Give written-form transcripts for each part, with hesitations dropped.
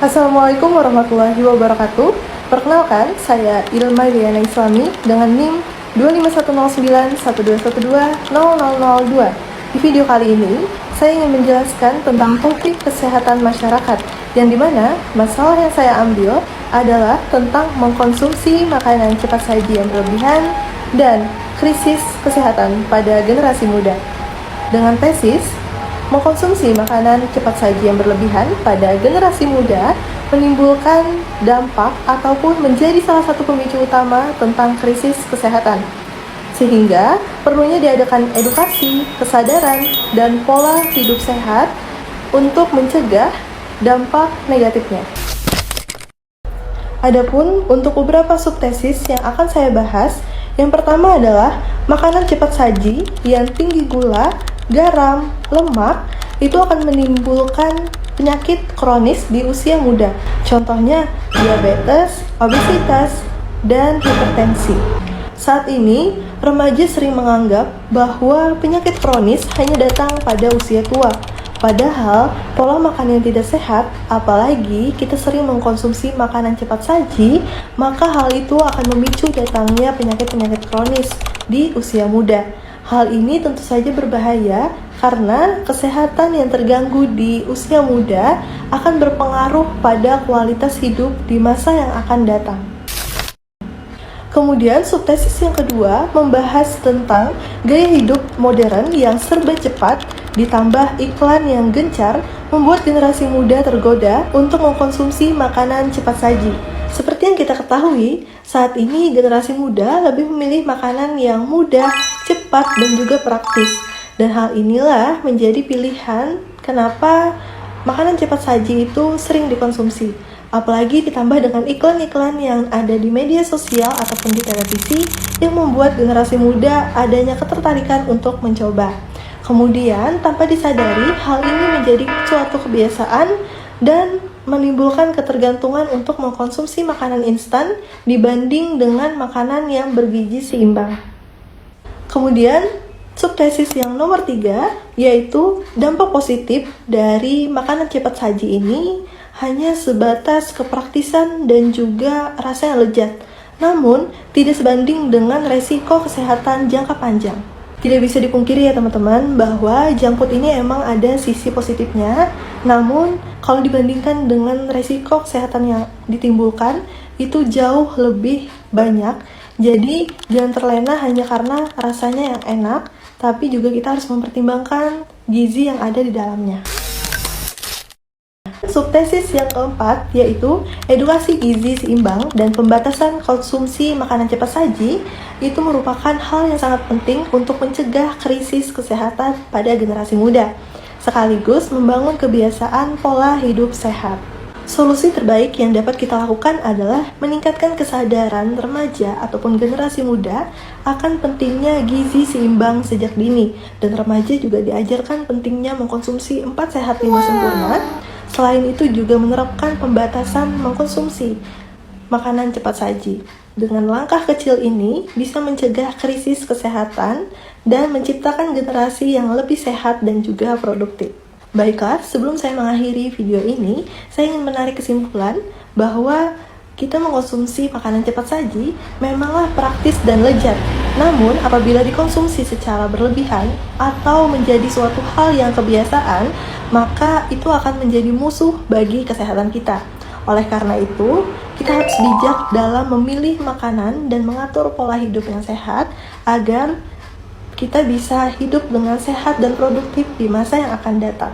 Assalamualaikum warahmatullahi wabarakatuh. Perkenalkan, saya Ilma Diana Islami dengan NIM 2519121200002. Di video kali ini, saya ingin menjelaskan tentang topik kesehatan masyarakat, yang dimana masalah yang saya ambil adalah tentang mengkonsumsi makanan cepat saji yang berlebihan dan krisis kesehatan pada generasi muda. Dengan tesis, mengkonsumsi makanan cepat saji yang berlebihan pada generasi muda menimbulkan dampak ataupun menjadi salah satu pemicu utama tentang krisis kesehatan. Sehingga perlunya diadakan edukasi, kesadaran, dan pola hidup sehat untuk mencegah dampak negatifnya. Adapun untuk beberapa subtesis yang akan saya bahas, yang pertama adalah makanan cepat saji yang tinggi gula, garam, lemak itu akan menimbulkan penyakit kronis di usia muda. Contohnya diabetes, obesitas, dan hipertensi. Saat ini, remaja sering menganggap bahwa penyakit kronis hanya datang pada usia tua. Padahal, pola makan yang tidak sehat, apalagi kita sering mengkonsumsi makanan cepat saji, maka hal itu akan memicu datangnya penyakit-penyakit kronis di usia muda. Hal ini tentu saja berbahaya karena kesehatan yang terganggu di usia muda akan berpengaruh pada kualitas hidup di masa yang akan datang. Kemudian subtesis yang kedua membahas tentang gaya hidup modern yang serba cepat ditambah iklan yang gencar membuat generasi muda tergoda untuk mengkonsumsi makanan cepat saji. Seperti yang kita ketahui, saat ini generasi muda lebih memilih makanan yang mudah, cepat, dan juga praktis. Dan hal inilah menjadi pilihan kenapa makanan cepat saji itu sering dikonsumsi. Apalagi ditambah dengan iklan-iklan yang ada di media sosial ataupun di televisi yang membuat generasi muda adanya ketertarikan untuk mencoba. Kemudian, tanpa disadari, hal ini menjadi suatu kebiasaan dan menimbulkan ketergantungan untuk mengkonsumsi makanan instan dibanding dengan makanan yang bergizi seimbang. Kemudian, subtesis yang nomor 3, yaitu dampak positif dari makanan cepat saji ini hanya sebatas kepraktisan dan juga rasa yang lezat, namun tidak sebanding dengan resiko kesehatan jangka panjang. Tidak bisa dipungkiri ya teman-teman bahwa junk food ini emang ada sisi positifnya, namun kalau dibandingkan dengan resiko kesehatan yang ditimbulkan itu jauh lebih banyak. Jadi jangan terlena hanya karena rasanya yang enak, tapi juga kita harus mempertimbangkan gizi yang ada di dalamnya. Subtesis yang keempat yaitu edukasi gizi seimbang dan pembatasan konsumsi makanan cepat saji itu merupakan hal yang sangat penting untuk mencegah krisis kesehatan pada generasi muda, sekaligus membangun kebiasaan pola hidup sehat. Solusi terbaik yang dapat kita lakukan adalah meningkatkan kesadaran remaja ataupun generasi muda akan pentingnya gizi seimbang sejak dini, dan remaja juga diajarkan pentingnya mengkonsumsi 4 sehat 5 sempurna. Selain itu juga menerapkan pembatasan mengkonsumsi makanan cepat saji. Dengan langkah kecil ini bisa mencegah krisis kesehatan dan menciptakan generasi yang lebih sehat dan juga produktif. Baiklah, sebelum saya mengakhiri video ini, saya ingin menarik kesimpulan bahwa kita mengkonsumsi makanan cepat saji memanglah praktis dan lezat. Namun, apabila dikonsumsi secara berlebihan atau menjadi suatu hal yang kebiasaan, maka itu akan menjadi musuh bagi kesehatan kita. Oleh karena itu, kita harus bijak dalam memilih makanan dan mengatur pola hidup yang sehat agar kita bisa hidup dengan sehat dan produktif di masa yang akan datang.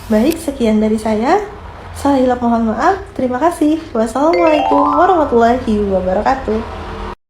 Baik, sekian dari saya. Salah hilap mohon maaf. Terima kasih. Wassalamualaikum warahmatullahi wabarakatuh.